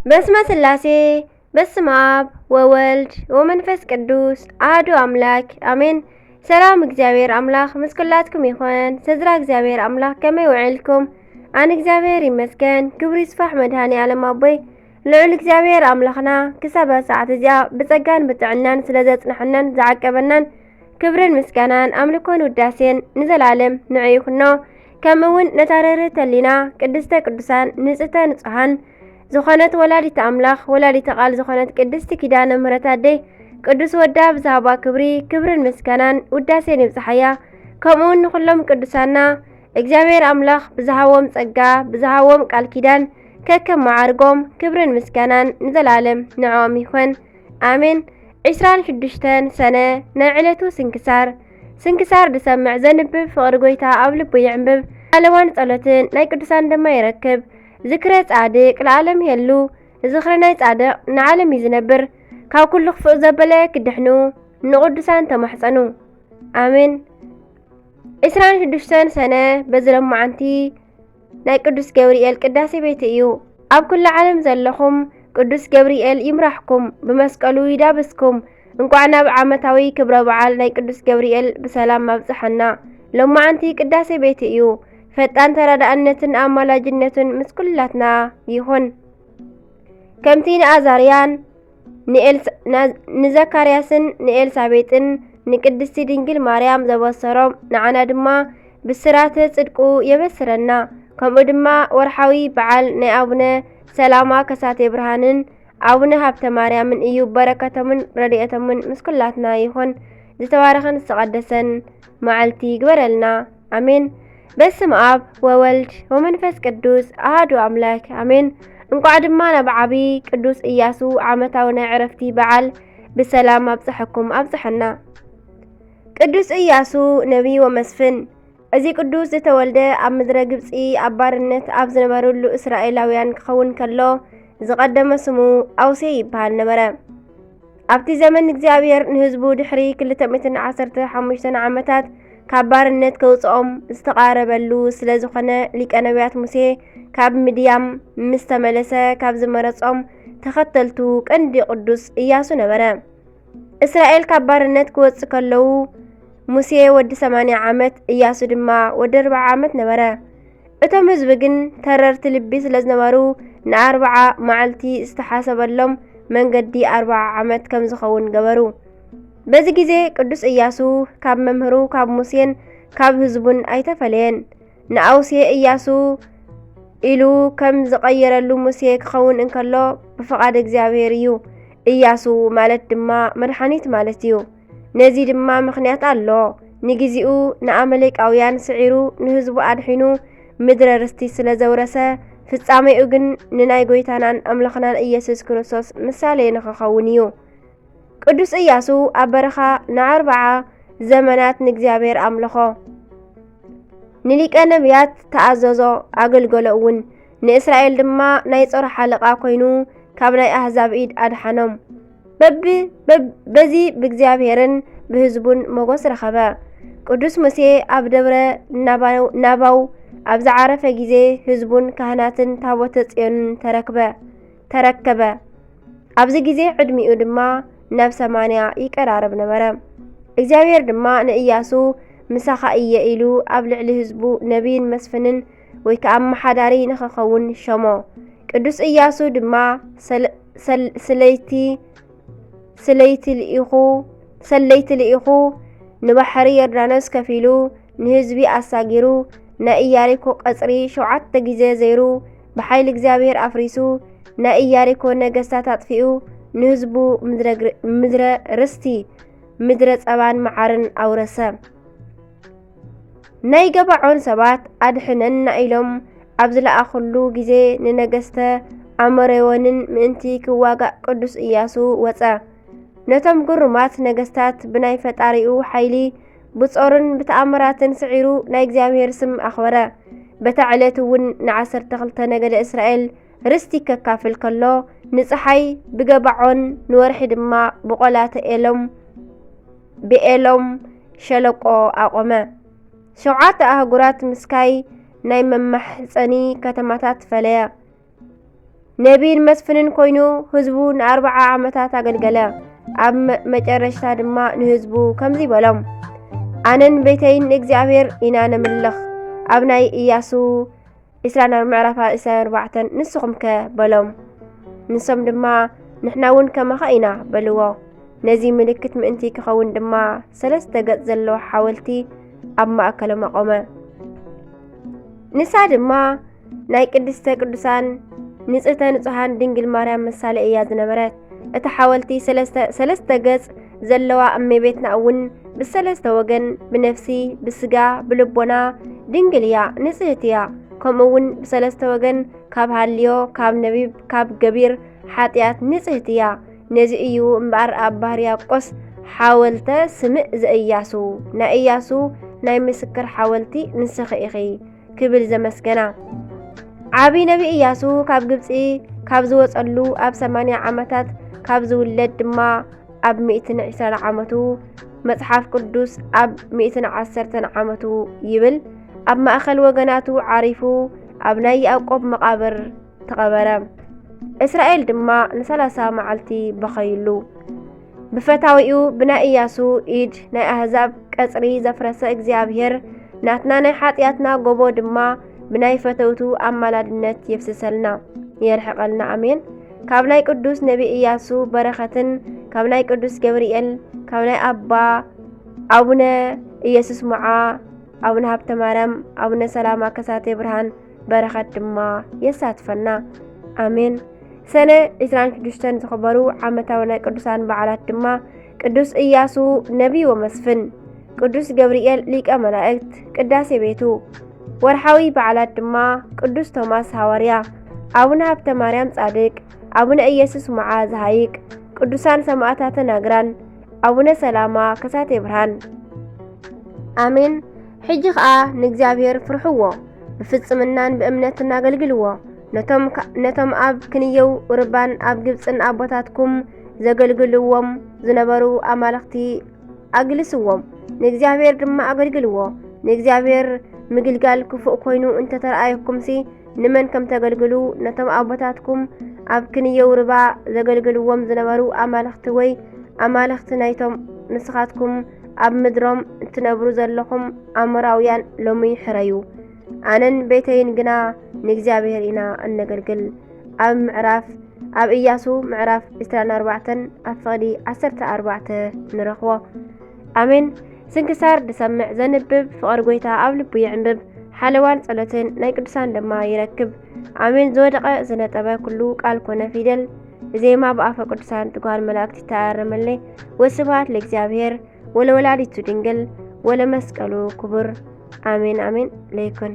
በስመ ሥላሴ በስመ አብ ወወልድ ወመንፈስ ቅዱስ አሐዱ አምላክ አሜን። ሰላም እግዚአብሔር አምላክ ምስ ኩላትኩም ይኹን። ስድራ እግዚአብሔር አምላክ ከመይ ውዕልኩም? አነ እግዚአብሔር ይመስገን። ክብሪ ይስፋሕ መድኃኔ ዓለም አቦይ ልዑል እግዚአብሔር አምላኽና ክሳብ ሰዓት እዚኣ ብጸጋን ብጥዕናን ስለ ዘጽንሐናን ዝዓቀበናን ክብርን ምስጋናን አምልኮን ውዳሴን ንዘላለም ንዕዩ ኩኖ ከምኡውን ነታረርህት ህሊና ቅድስተ ቅዱሳን ንጽሕተ ንጹሓን ዝኾነት ወላዲተ አምላኽ ወላዲተ ቃል ዝኾነት ቅድስቲ ኪዳነ ምሕረት አደይ ቅዱስ ወዳ ብዛሃባ ክብርን ምስጋናን ውዳሴን ይብጽሓያ። ከምኡውን ንኹሎም ቅዱሳና እግዚአብሔር አምላኽ ብዝሃቦም ጸጋ ብዝሃቦም ቃል ኪዳን ከከም ማዕርጎም ክብርን ምስጋናን ንዘላለም ንዕኦም ይኹን አሜን። 26 ሰነ ናይ ዕለቱ ስንክሳር ድሰምዕ ዘንብብ ፍቕሪ ጎይታ ኣብ ልቡ ይዕንብብ ኣለዋን ጸሎትን ናይ ቅዱሳን ድማ ይረክብ። ዝክረ ጻድቅ ለዓለም የሉ ዝኽሪ ናይ ጻድቅ ንዓለም ይዝነብር። ካብ ኩሉ ክፉእ ዘበለ ክድሕኑ ንቅዱሳን ተማሕፀኑ አሜን። 26 ሰነ በዝለማዓንቲ ናይ ቅዱስ ገብርኤል ቅዳሴ ቤት እዩ። ኣብ ኩሉ ዓለም ዘለኹም ቅዱስ ገብርኤል ይምራሕኩም ብመስቀሉ ይዳብስኩም። እንኳዕ ናብ ዓመታዊ ክብረ በዓል ናይ ቅዱስ ገብርኤል ብሰላም ኣብጽሐና። ሎማዓንቲ ቅዳሴ ቤት እዩ። ፈጣን ተራዳእነትን አማላጅነትን ምስ ኩላትና ይኹን። ከምቲ ንአዛርያን ንዘካርያስን ንኤልሳቤጥን ንቅድስቲ ድንግል ማርያም ዘበሰሮም ንዓና ድማ ብስራተ ጽድቁ የበስረና። ከምኡ ድማ ወርሓዊ በዓል ናይ አቡነ ሰላማ ከሳቴ ብርሃንን አቡነ ሀብተ ማርያምን እዩ። በረከቶምን ረድኤቶምን ምስ ኩላትና ይኹን። ዝተባረኸን ዝተቀደሰን መዓልቲ ይግበረልና አሜን። በስመ አብ ወወልድ ወመንፈስ ቅዱስ አሐዱ አምላክ አሜን። እንኳዕ ድማ ናብ ዓብይ ቅዱስ ኢያሱ ዓመታዊ ናይ ዕረፍቲ በዓል ብሰላም ኣብጽሐኩም ኣብጽሐና። ቅዱስ ኢያሱ ነቢይ ወመስፍን። እዚ ቅዱስ ዝተወልደ ኣብ ምድረ ግብፂ ኣብ ባርነት ኣብ ዝነበሩሉ እስራኤላውያን ክኸውን ከሎ ዝቐደመ ስሙ አውሴ ይበሃል ነበረ። ኣብቲ ዘመን እግዚአብሔር ንህዝቡ ድሕሪ 215 ዓመታት ካብ ባርነት ከውፅኦም ዝተቃረበሉ ስለ ዝኾነ ሊቀ ነቢያት ሙሴ ካብ ምድያም ምስ ተመለሰ ካብ ዝመረጾም ተኸተልቱ ቀንዲ ቅዱስ ኢያሱ ነበረ። እስራኤል ካብ ባርነት ክወጽእ ከለዉ ሙሴ ወዲ 80 ዓመት ኢያሱ ድማ ወዲ 40 ዓመት ነበረ። እቶም ህዝቢ ግን ተረርቲ ልቢ ስለ ዝነበሩ ን40 መዓልቲ ዝተሓሰበሎም መንገዲ 40 ዓመት ከም ዝኸውን ገበሩ። በዚ ጊዜ ቅዱስ ኢያሱ ካብ መምህሩ ካብ ሙሴን ካብ ህዝቡን ኣይተፈለየን። ንአውሴ ኢያሱ ኢሉ ከም ዝቐየረሉ ሙሴ ክኸውን እንከሎ ብፍቓድ እግዚአብሔር እዩ። ኢያሱ ማለት ድማ መድሓኒት ማለት እዩ። ነዚ ድማ ምኽንያት ኣሎ። ንግዚኡ ንአመሌቃውያን ስዒሩ ንህዝቡ ኣድሒኑ ምድረ ርስቲ ስለ ዘውረሰ ፍጻሜኡ ግን ንናይ ጎይታናን ኣምላኽናን ኢየሱስ ክርስቶስ ምሳሌ ንኽኸውን እዩ። ቅዱስ ኢያሱ ኣብ በረኻ ን40 ዘመናት ንእግዚአብሔር ኣምልኾ ንሊቀ ነቢያት ተኣዘዞ ኣገልገሎ እውን ንእስራኤል ድማ ናይ ጾር ሓለቓ ኮይኑ ካብ ናይ ኣሕዛብ ኢድ ኣድሓኖም። በዚ ብእግዚአብሔርን ብህዝቡን ሞገስ ረኸበ። ቅዱስ ሙሴ ኣብ ደብረ ናባው ኣብ ዝዓረፈ ጊዜ ህዝቡን ካህናትን ታቦተ ጽዮንን ተረከበ። ኣብዚ ጊዜ ዕድሚኡ ድማ ናብ 80 ይቀራረብ ነበረ። እግዚአብሔር ድማ ንኢያሱ ምሳኻ እየ ኢሉ ኣብ ልዕሊ ህዝቡ ነቢይን መስፍንን ወይ ከዓ መሓዳሪ ንኽኸውን ሸሞ። ቅዱስ ኢያሱ ድማ ሰለይቲ ልኢኹ ንባሕሪ ዮርዳኖስ ከፊሉ ንህዝቢ ኣሳጊሩ ናይ ኢያሪኮ ቀጽሪ 7 ጊዜ ዘይሩ ብሓይሊ እግዚአብሔር ኣፍሪሱ ናይ ኢያሪኮ ነገስታት አጥፊኡ ንህዝቡ ምድረ ርስቲ ምድረ ጸባን መዓርን ኣውረሰ። ናይ ገባዖን ሰባት ኣድሕነና ኢሎም ኣብ ዝለኣኹሉ ጊዜ ንነገስተ አሞሬዎንን ምእንቲ ክዋጋእ ቅዱስ ኢያሱ ወፀ። ነቶም ግሩማት ነገስታት ብናይ ፈጣሪኡ ሓይሊ ብጾርን ብተኣምራትን ስዒሩ ናይ እግዚአብሔር ስም ኣኽበረ። በታ ዕለት እውን ን12 ነገደ እስራኤል ርስቲ ከካፍል ከሎ ንፀሓይ ብገባዖን ንወርሒ ድማ ብቆላተ ብኤሎም ሸለቆ ኣቆመ። 7 ኣህጉራት ምስካይ ናይ መማሕፀኒ ከተማታት ፈለየ። ነቢይን መስፍንን ኮይኑ ህዝቡ ን40 ዓመታት አገልገለ። ኣብ መጨረሻ ድማ ንህዝቡ ከምዚ በሎም ኣነን ቤተይን እግዚአብሔር ኢና ነምልኽ። ኣብ ናይ ኢያሱ 24 ምዕራፍ 24 ንስኹም ከ በሎም። ንሶም ድማ ንሕና እውን ከመኸ ኢና በልዎ። ነዚ ምልክት ምእንቲ ክኸውን ድማ 3 ገጽ ዘለዎ ሓወልቲ ኣብ ማእከሎም ኣቆመ። ንሳ ድማ ናይ ቅድስተ ቅዱሳን ንጽህተ ንጹሃን ድንግል ማርያም ምሳሌ እያ ዝነበረት። እቲ ሓወልቲ 3 ገጽ ዘለዋ እመቤትና እውን ብሰለስተ ወገን ብነፍሲ ብስጋ ብልቦና ድንግል እያ፣ ንጽህት እያ። ከምኡ እውን ብሰለስተ ወገን ካብ ሃልዮ ካብ ነቢብ ካብ ገቢር ሓጢአት ንጽህት እያ። ነዚ እዩ እምበኣር ኣብ ባህርያቆስ ሓወልተ ስምዕ ዘእያሱ ናይ ኢያሱ ናይ ምስክር ሓወልቲ ንስኺ ኢኺ ክብል ዘመስገና። ዓቢ ነቢ ኢያሱ ካብ ግብፂ ካብ ዝወጸሉ ኣብ 80 ዓመታት ካብ ዝውለድ ድማ ኣብ 120 ዓመቱ መጽሓፍ ቅዱስ ኣብ 110 ዓመቱ ይብል። ኣብ ማእኸል ወገናቱ ዓሪፉ ኣብ ናይ ያዕቆብ መቃብር ተቐበረ። እስራኤል ድማ ን30 መዓልቲ በኸይሉ። ብፈታዊኡ ብናይ ኢያሱ ኢድ ናይ ኣህዛብ ቀጽሪ ዘፍረሰ እግዚአብሔር ናትና ናይ ሓጢአትና ጎቦ ድማ ብናይ ፈተውቱ ኣማላድነት የፍስሰልና የርሕቐልና። ኣሜን። ካብ ናይ ቅዱስ ነቢ ኢያሱ በረኸትን ካብ ናይ ቅዱስ ገብርኤል ካብ ናይ ኣባ ኣቡነ ኢየሱስ ሞዓ ኣቡነ ሃብተ ማርያም ኣቡነ ሰላማ ከሳቴ ብርሃን በረኸት ድማ የሳትፈና። ኣሜን። ሰነ 26 ዝኽበሩ ዓመታዊ ናይ ቅዱሳን በዓላት ድማ ቅዱስ ኢያሱ ነቢይ ወመስፍን፣ ቅዱስ ገብርኤል ሊቀ መላእክት ቅዳሴ ቤቱ። ወርሓዊ በዓላት ድማ ቅዱስ ቶማስ ሐዋርያ፣ ኣቡነ ሃብተ ማርያም ጻድቅ፣ ኣቡነ ኢየሱስ ሞዓ ዝሃይቅ፣ ቅዱሳን ሰማዕታተ ናግራን፣ ኣቡነ ሰላማ ከሳቴ ብርሃን። ኣሜን። ሕጂ ከዓ ንእግዚአብሔር ፍርሕዎ፣ ብፍጽምናን ብእምነትን አገልግልዎ። ነቶም ኣብ ክንየው ርባን ኣብ ግብፅን ኣቦታትኩም ዘገልግልዎም ዝነበሩ ኣማልኽቲ ኣግልስዎም፣ ንእግዚአብሔር ድማ አገልግልዎ። ንእግዚአብሔር ምግልጋል ክፉእ ኮይኑ እንተተረኣየኩምሲ ንመን ከም ተገልግሉ ነቶም ኣቦታትኩም ኣብ ክንየው ርባ ዘገልግልዎም ዝነበሩ ኣማልኽቲ ወይ ኣማልኽቲ ናይቶም ንስኻትኩም ኣብ ምድሮም እትነብሩ ዘለኹም ኣሞራውያን ሎሚ ሕረዩ። ኣነን ቤተይን ግና ንእግዚአብሔር ኢና እነገልግል። ኣብ ኢያሱ ምዕራፍ 24 ኣብ ፍቕዲ 14 ንረኽቦ። ኣሜን። ስንክሳር ድሰምዕ ዘንብብ ፍቕሪ ጎይታ ኣብ ልቡ ይዕንብብ፣ ሓለዋን ጸሎትን ናይ ቅዱሳን ድማ ይረክብ። ኣሜን። ዝወደቐ ዝነጠበ ኩሉ ቃል ኮነ ፊደል ዜማ ብኣፈ ቅዱሳን ትጓል መላእክት ይተኣረመለ። ወስብሐት ለእግዚአብሔር ወለወላዲቱ ድንግል ወለመስቀሉ ክቡር። አሜን አሜን ለይኩን።